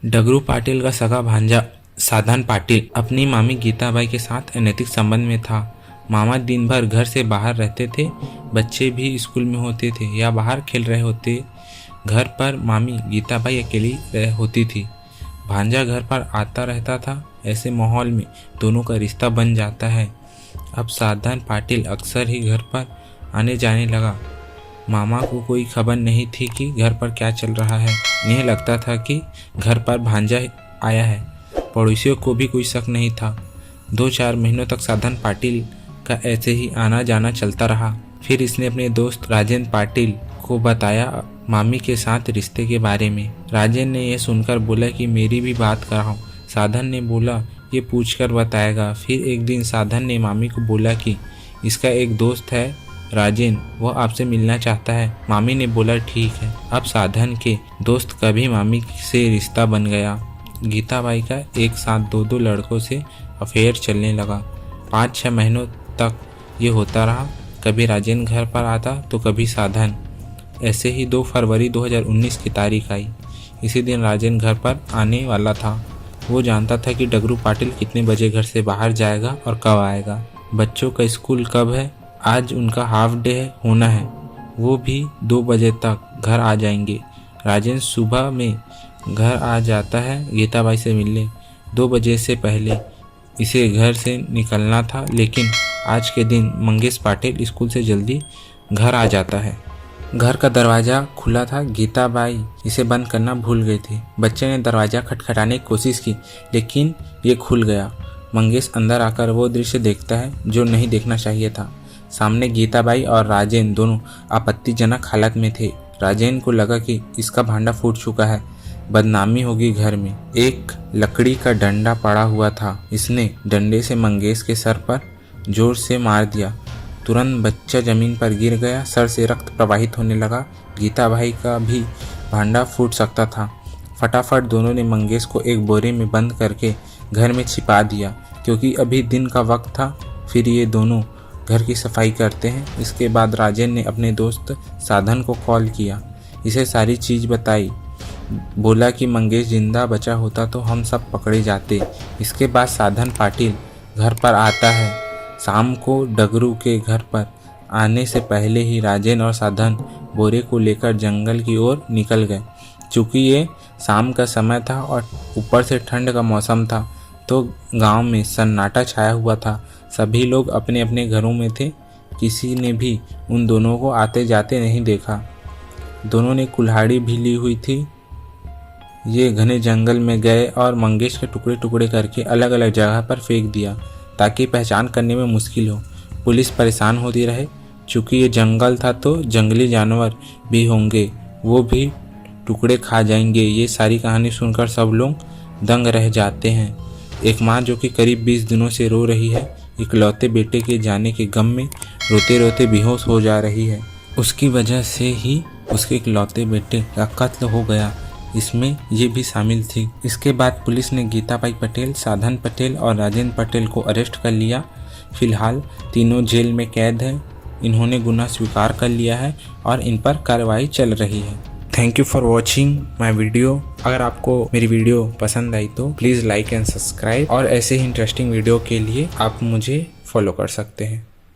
डगरू पाटिल का सगा भांजा साधन पाटिल अपनी मामी गीताबाई के साथ अनैतिक संबंध में था। मामा दिन भर घर से बाहर रहते थे, बच्चे भी स्कूल में होते थे या बाहर खेल रहे होते। घर पर मामी गीताबाई अकेली होती थी। भांजा घर पर आता रहता था। ऐसे माहौल में दोनों का रिश्ता बन जाता है। अब साधन पाटिल अक्सर ही घर पर आने जाने लगा। मामा को कोई खबर नहीं थी कि घर पर क्या चल रहा है। इन्हें लगता था कि घर पर भांजा आया है। पड़ोसियों को भी कोई शक नहीं था। 2-4 महीनों तक साधन पाटिल का ऐसे ही आना जाना चलता रहा। फिर इसने अपने दोस्त राजेंद्र पाटिल को बताया मामी के साथ रिश्ते के बारे में। राजेंद्र ने यह सुनकर बोला कि मेरी भी बात कराओ। साधन ने बोला ये पूछकर बताएगा। फिर एक दिन साधन ने मामी को बोला कि इसका एक दोस्त है राजेंद्र, वो आपसे मिलना चाहता है। मामी ने बोला ठीक है। अब साधन के दोस्त का भी मामी से रिश्ता बन गया। गीताबाई का एक साथ 2 लड़कों से अफेयर चलने लगा। 5-6 महीनों तक ये होता रहा। कभी राजेंद्र घर पर आता तो कभी साधन। ऐसे ही 2 फरवरी 2019 की तारीख आई। इसी दिन राजेंद्र घर पर आने वाला था। वो जानता था कि डगरू पाटिल कितने बजे घर से बाहर जाएगा और कब आएगा। बच्चों का स्कूल कब है? आज उनका हाफ डे होना है। वो भी 2 बजे तक घर आ जाएंगे। राजेंद्र सुबह में घर आ जाता है गीताबाई से मिलने। 2 बजे से पहले इसे घर से निकलना था, लेकिन आज के दिन मंगेश पाटिल स्कूल से जल्दी घर आ जाता है। घर का दरवाज़ा खुला था। गीताबाई इसे बंद करना भूल गई थी। बच्चे ने दरवाज़ा खटखटाने की कोशिश की, लेकिन ये खुल गया। मंगेश अंदर आकर वो दृश्य देखता है जो नहीं देखना चाहिए था। सामने गीताबाई और राजेंद्र दोनों आपत्तिजनक हालत में थे। राजेंद्र को लगा कि इसका भांडा फूट चुका है, बदनामी होगी घर में। एक लकड़ी का डंडा पड़ा हुआ था। इसने डंडे से मंगेश के सर पर जोर से मार दिया। तुरंत बच्चा जमीन पर गिर गया। सर से रक्त प्रवाहित होने लगा। गीताबाई का भी भांडा फूट सकता था। फटाफट दोनों ने मंगेश को एक बोरे में बंद करके घर में छिपा दिया, क्योंकि अभी दिन का वक्त था। फिर ये दोनों घर की सफाई करते हैं। इसके बाद राजेंद्र ने अपने दोस्त साधन को कॉल किया, इसे सारी चीज़ बताई। बोला कि मंगेश जिंदा बचा होता तो हम सब पकड़े जाते। इसके बाद साधन पाटिल घर पर आता है। शाम को डगरू के घर पर आने से पहले ही राजेंद्र और साधन बोरे को लेकर जंगल की ओर निकल गए। चूँकि ये शाम का समय था और ऊपर से ठंड का मौसम था, तो गांव में सन्नाटा छाया हुआ था। सभी लोग अपने अपने घरों में थे। किसी ने भी उन दोनों को आते जाते नहीं देखा। दोनों ने कुल्हाड़ी भी ली हुई थी। ये घने जंगल में गए और मंगेश के टुकड़े टुकड़े करके अलग अलग जगह पर फेंक दिया, ताकि पहचान करने में मुश्किल हो। पुलिस परेशान होती रहे। चूँकि ये जंगल था तो जंगली जानवर भी होंगे, वो भी टुकड़े खा जाएंगे। ये सारी कहानी सुनकर सब लोग दंग रह जाते हैं। एक माँ जो कि करीब 20 दिनों से रो रही है, इकलौते बेटे के जाने के गम में रोते रोते बेहोश हो जा रही है। उसकी वजह से ही उसके इकलौते बेटे का कत्ल हो गया, इसमें ये भी शामिल थी। इसके बाद पुलिस ने गीताबाई पटेल, साधन पटेल और राजेंद्र पटेल को अरेस्ट कर लिया। फिलहाल तीनों जेल में कैद हैं। इन्होंने गुनाह स्वीकार कर लिया है और इन पर कार्रवाई चल रही है। Thank you for watching my video. अगर आपको मेरी वीडियो पसंद आई तो प्लीज़ लाइक एंड सब्सक्राइब, और ऐसे ही इंटरेस्टिंग वीडियो के लिए आप मुझे फॉलो कर सकते हैं।